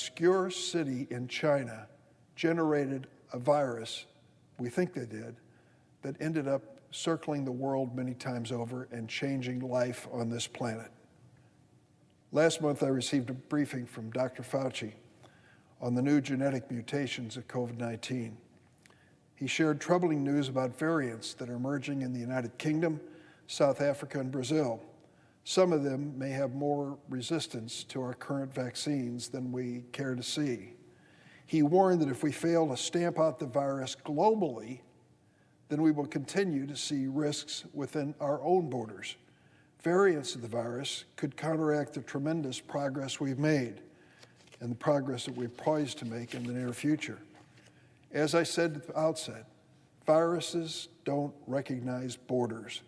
obscure city in China generated a virus, we think they did, that ended up circling the world many times over and changing life on this planet. Last month, I received a briefing from Dr. Fauci on the new genetic mutations of COVID-19. He shared troubling news about variants that are emerging in the United Kingdom, South Africa, and Brazil. Some of them may have more resistance to our current vaccines than we care to see. He warned that if we fail to stamp out the virus globally, then we will continue to see risks within our own borders. Variants of the virus could counteract the tremendous progress we've made and the progress that we're poised to make in the near future. As I said at the outset, viruses don't recognize borders.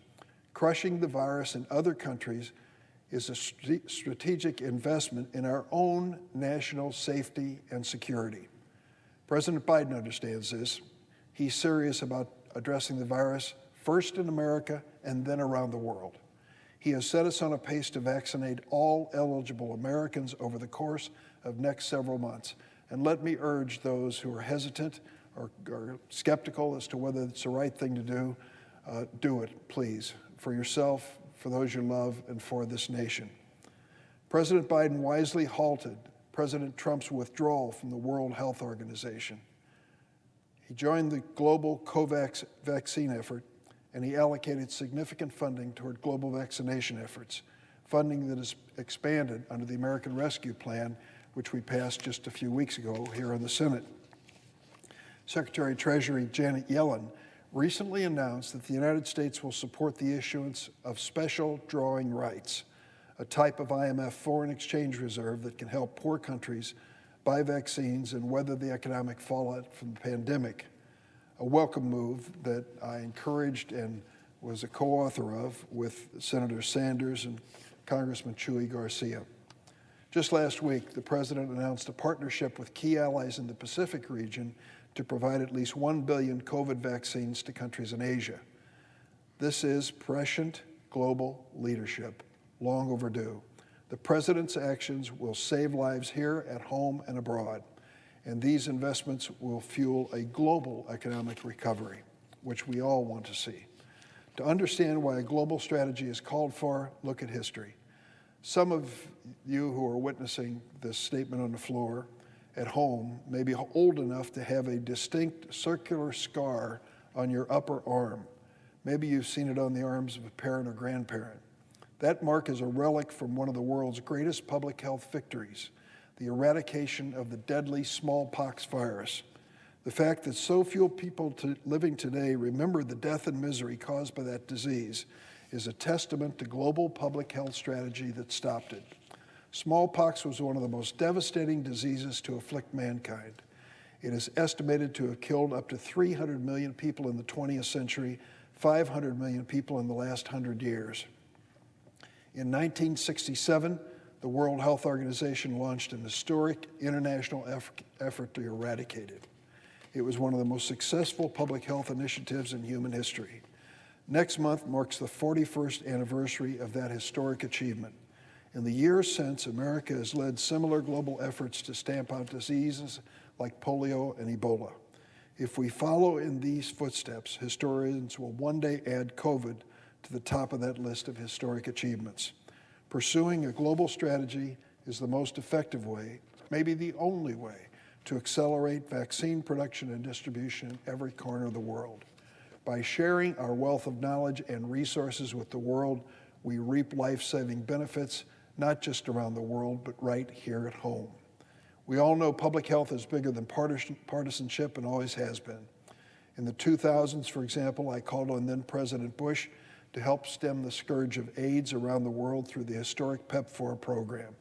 Crushing the virus in other countries is a strategic investment in our own national safety and security. President Biden understands this. He's serious about addressing the virus first in America and then around the world. He has set us on a pace to vaccinate all eligible Americans over the course of next several months. And let me urge those who are hesitant or skeptical as to whether it's the right thing to do it, please, for yourself, for those you love, and for this nation. President Biden wisely halted President Trump's withdrawal from the World Health Organization. He joined the global COVAX vaccine effort, and he allocated significant funding toward global vaccination efforts, funding that is expanded under the American Rescue Plan, which we passed just a few weeks ago here in the Senate. Secretary of Treasury Janet Yellen recently announced that the United States will support the issuance of special drawing rights, a type of IMF foreign exchange reserve that can help poor countries buy vaccines and weather the economic fallout from the pandemic, a welcome move that I encouraged and was a co-author of with Senator Sanders and Congressman Chuy Garcia. Just last week, the President announced a partnership with key allies in the Pacific region to provide at least 1 billion COVID vaccines to countries in Asia. This is prescient global leadership, long overdue. The President's actions will save lives here at home and abroad, and these investments will fuel a global economic recovery, which we all want to see. To understand why a global strategy is called for, look at history. Some of you who are witnessing this statement on the floor at home may be old enough to have a distinct circular scar on your upper arm. Maybe you've seen it on the arms of a parent or grandparent. That mark is a relic from one of the world's greatest public health victories, the eradication of the deadly smallpox virus. The fact that so few people living today remember the death and misery caused by that disease is a testament to global public health strategy that stopped it. Smallpox was one of the most devastating diseases to afflict mankind. It is estimated to have killed up to 300 million people in the 20th century, 500 million people in the last 100 years. In 1967, the World Health Organization launched an historic international effort to eradicate it. It was one of the most successful public health initiatives in human history. Next month marks the 41st anniversary of that historic achievement. In the years since, America has led similar global efforts to stamp out diseases like polio and Ebola. If we follow in these footsteps, historians will one day add COVID to the top of that list of historic achievements. Pursuing a global strategy is the most effective way, maybe the only way, to accelerate vaccine production and distribution in every corner of the world. By sharing our wealth of knowledge and resources with the world, we reap life-saving benefits, not just around the world, but right here at home. We all know public health is bigger than partisanship and always has been. In the 2000s, for example, I called on then President Bush to help stem the scourge of AIDS around the world through the historic PEPFAR program.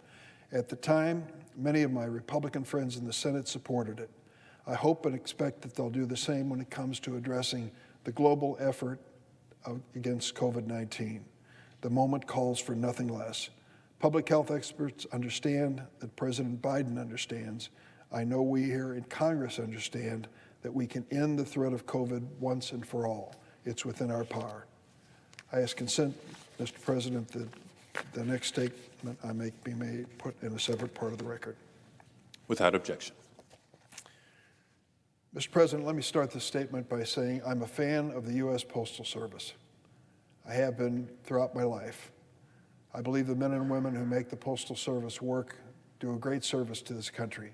At the time, many of my Republican friends in the Senate supported it. I hope and expect that they'll do the same when it comes to addressing the global effort against COVID-19. The moment calls for nothing less. Public health experts understand that President Biden understands. I know we here in Congress understand that we can end the threat of COVID once and for all. It's within our power. I ask consent, Mr. President, that the next statement I make be put in a separate part of the record. Without objection. Mr. President, let me start this statement by saying I'm a fan of the U.S. Postal Service. I have been throughout my life. I believe the men and women who make the Postal Service work do a great service to this country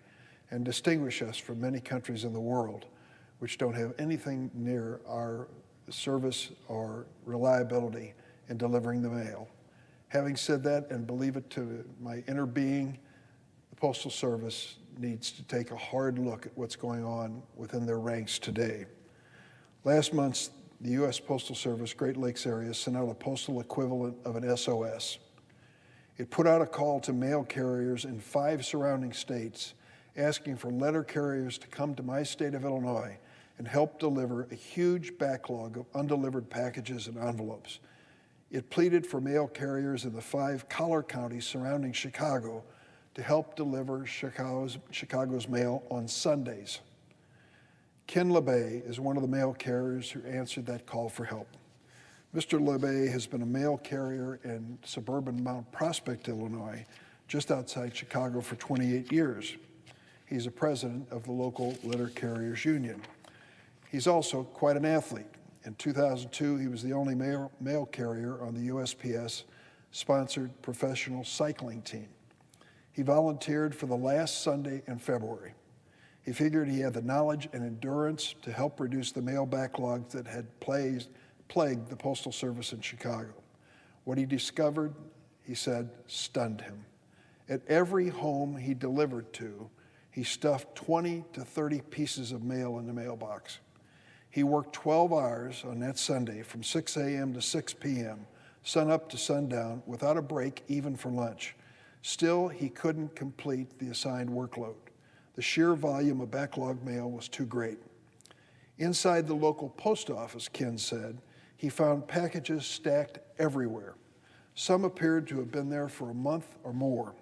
and distinguish us from many countries in the world which don't have anything near our service or reliability in delivering the mail. Having said that, and believe it to my inner being, the Postal Service needs to take a hard look at what's going on within their ranks today. Last month, the U.S. Postal Service Great Lakes area sent out a postal equivalent of an SOS. It put out a call to mail carriers in 5 surrounding states asking for letter carriers to come to my state of Illinois and help deliver a huge backlog of undelivered packages and envelopes. It pleaded for mail carriers in the 5 collar counties surrounding Chicago to help deliver Chicago's mail on Sundays. Ken LeBay is one of the mail carriers who answered that call for help. Mr. LeBay has been a mail carrier in suburban Mount Prospect, Illinois, just outside Chicago for 28 years. He's a president of the local letter carriers union. He's also quite an athlete. In 2002, he was the only mail carrier on the USPS-sponsored professional cycling team. He volunteered for the last Sunday in February. He figured he had the knowledge and endurance to help reduce the mail backlogs that had plagued the Postal Service in Chicago. What he discovered, he said, stunned him. At every home he delivered to, he stuffed 20 to 30 pieces of mail in the mailbox. He worked 12 hours on that Sunday from 6 a.m. to 6 p.m., sunup to sundown, without a break even for lunch. Still, he couldn't complete the assigned workload. The sheer volume of backlog mail was too great. Inside the local post office, Ken said, he found packages stacked everywhere. Some appeared to have been there for a month or more.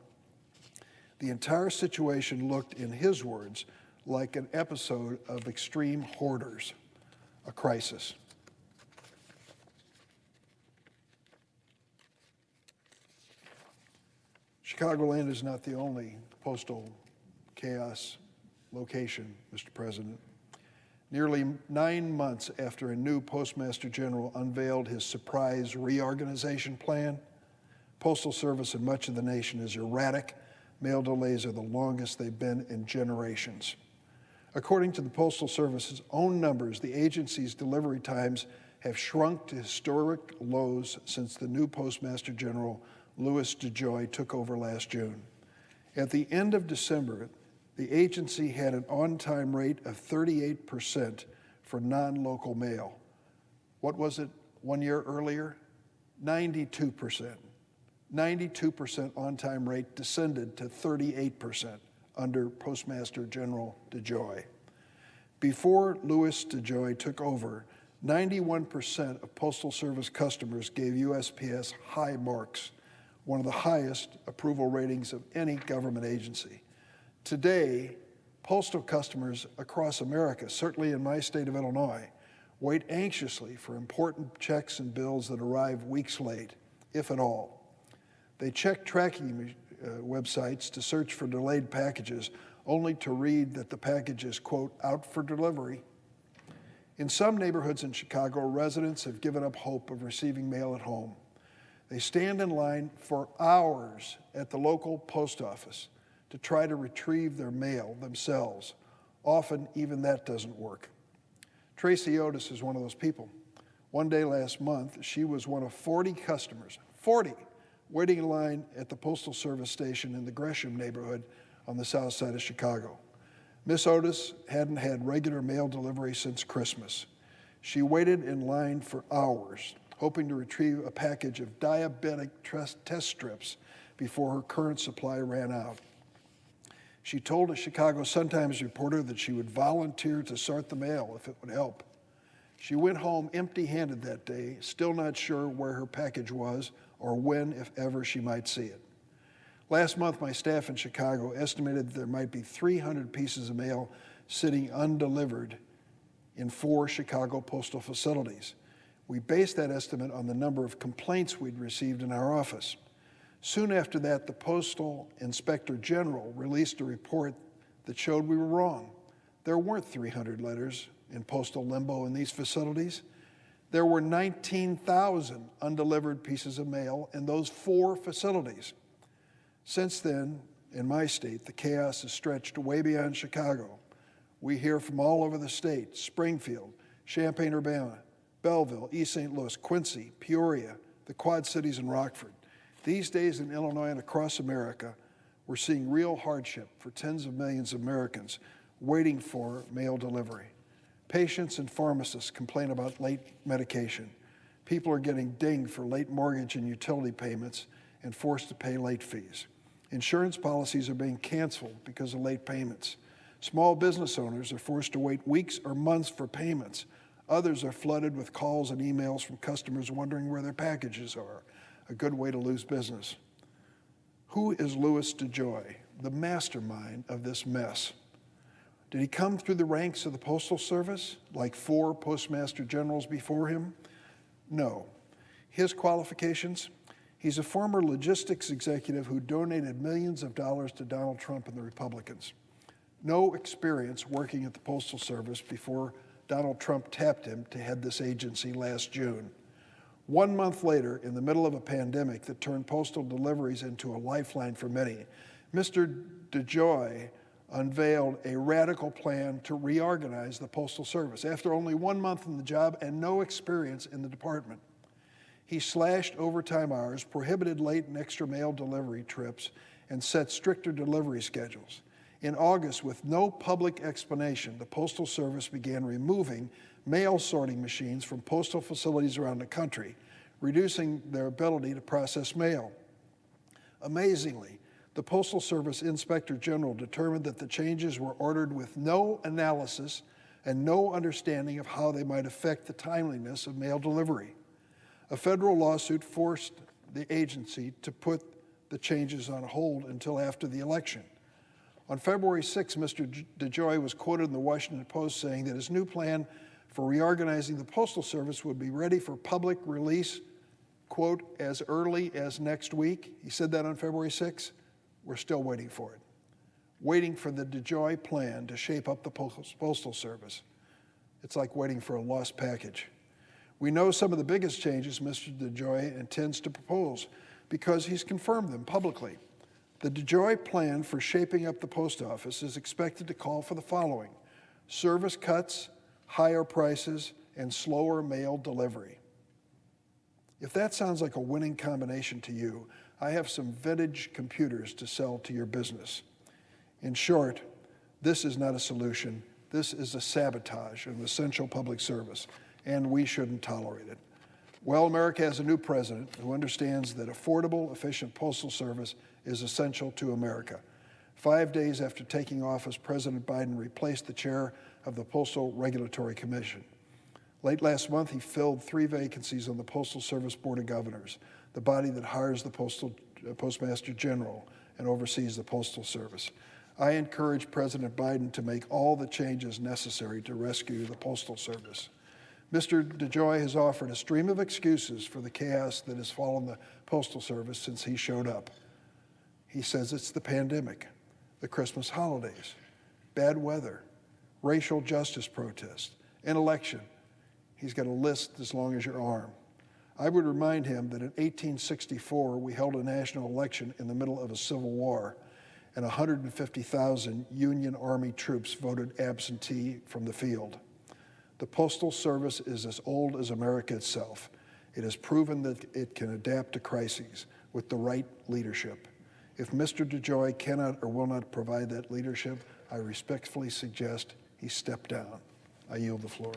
The entire situation looked, in his words, like an episode of Extreme Hoarders, a crisis. Chicagoland is not the only postal chaos location, Mr. President. Nearly 9 months after a new Postmaster General unveiled his surprise reorganization plan, Postal Service in much of the nation is erratic. Mail delays are the longest they've been in generations. According to the Postal Service's own numbers, the agency's delivery times have shrunk to historic lows since the new Postmaster General, Louis DeJoy, took over last June. At the end of December, the agency had an on-time rate of 38% for non-local mail. What was it 1 year earlier? 92%. 92% on-time rate descended to 38% under Postmaster General DeJoy. Before Louis DeJoy took over, 91% of Postal Service customers gave USPS high marks, one of the highest approval ratings of any government agency. Today, postal customers across America, certainly in my state of Illinois, wait anxiously for important checks and bills that arrive weeks late, if at all. They check tracking websites to search for delayed packages, only to read that the package is, quote, out for delivery. In some neighborhoods in Chicago, residents have given up hope of receiving mail at home. They stand in line for hours at the local post office to try to retrieve their mail themselves. Often, even that doesn't work. Tracy Otis is one of those people. One day last month, she was one of 40 customers, 40, waiting in line at the Postal Service station in the Gresham neighborhood on the south side of Chicago. Miss Otis hadn't had regular mail delivery since Christmas. She waited in line for hours, hoping to retrieve a package of diabetic test strips before her current supply ran out. She told a Chicago Sun-Times reporter that she would volunteer to sort the mail if it would help. She went home empty-handed that day, still not sure where her package was or when, if ever, she might see it. Last month, my staff in Chicago estimated there might be 300 pieces of mail sitting undelivered in 4 Chicago postal facilities. We based that estimate on the number of complaints we'd received in our office. Soon after that, the Postal Inspector General released a report that showed we were wrong. There weren't 300 letters in postal limbo in these facilities. There were 19,000 undelivered pieces of mail in those 4 facilities. Since then, in my state, the chaos has stretched way beyond Chicago. We hear from all over the state: Springfield, Champaign-Urbana, Belleville, East St. Louis, Quincy, Peoria, the Quad Cities, and Rockford. These days in Illinois and across America, we're seeing real hardship for tens of millions of Americans waiting for mail delivery. Patients and pharmacists complain about late medication. People are getting dinged for late mortgage and utility payments and forced to pay late fees. Insurance policies are being canceled because of late payments. Small business owners are forced to wait weeks or months for payments. Others are flooded with calls and emails from customers wondering where their packages are, a good way to lose business. Who is Louis DeJoy, the mastermind of this mess? Did he come through the ranks of the Postal Service like 4 Postmaster Generals before him? No. His qualifications? He's a former logistics executive who donated millions of dollars to Donald Trump and the Republicans. No experience working at the Postal Service before Donald Trump tapped him to head this agency last June. 1 month later, in the middle of a pandemic that turned postal deliveries into a lifeline for many, Mr. DeJoy unveiled a radical plan to reorganize the Postal Service after only 1 month in the job and no experience in the department. He slashed overtime hours, prohibited late and extra mail delivery trips, and set stricter delivery schedules. In August, with no public explanation, the Postal Service began removing mail sorting machines from postal facilities around the country, reducing their ability to process mail. Amazingly, the Postal Service Inspector General determined that the changes were ordered with no analysis and no understanding of how they might affect the timeliness of mail delivery. A federal lawsuit forced the agency to put the changes on hold until after the election. On February 6, Mr. DeJoy was quoted in the Washington Post saying that his new plan for reorganizing the Postal Service would be ready for public release, quote, as early as next week. He said that on February 6. We're still waiting for it. Waiting for the DeJoy plan to shape up the Postal Service. It's like waiting for a lost package. We know some of the biggest changes Mr. DeJoy intends to propose because he's confirmed them publicly. The DeJoy plan for shaping up the post office is expected to call for the following: service cuts, higher prices, and slower mail delivery. If that sounds like a winning combination to you, I have some vintage computers to sell to your business. In short, this is not a solution. This is a sabotage of essential public service, and we shouldn't tolerate it. Well, America has a new president who understands that affordable, efficient postal service is essential to America. 5 days after taking office, President Biden replaced the chair of the Postal Regulatory Commission. Late last month, he filled 3 vacancies on the Postal Service Board of Governors, the body that hires the Postmaster General and oversees the Postal Service. I encourage President Biden to make all the changes necessary to rescue the Postal Service. Mr. DeJoy has offered a stream of excuses for the chaos that has fallen the Postal Service since he showed up. He says it's the pandemic, the Christmas holidays, bad weather, racial justice protests, an election. He's got a list as long as your arm. I would remind him that in 1864, we held a national election in the middle of a civil war, and 150,000 Union Army troops voted absentee from the field. The Postal Service is as old as America itself. It has proven that it can adapt to crises with the right leadership. If Mr. DeJoy cannot or will not provide that leadership, I respectfully suggest he step down. I yield the floor.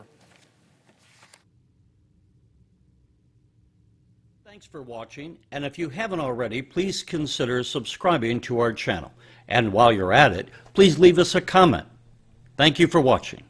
Thanks for watching, and if you haven't already, please consider subscribing to our channel. And while you're at it, please leave us a comment. Thank you for watching.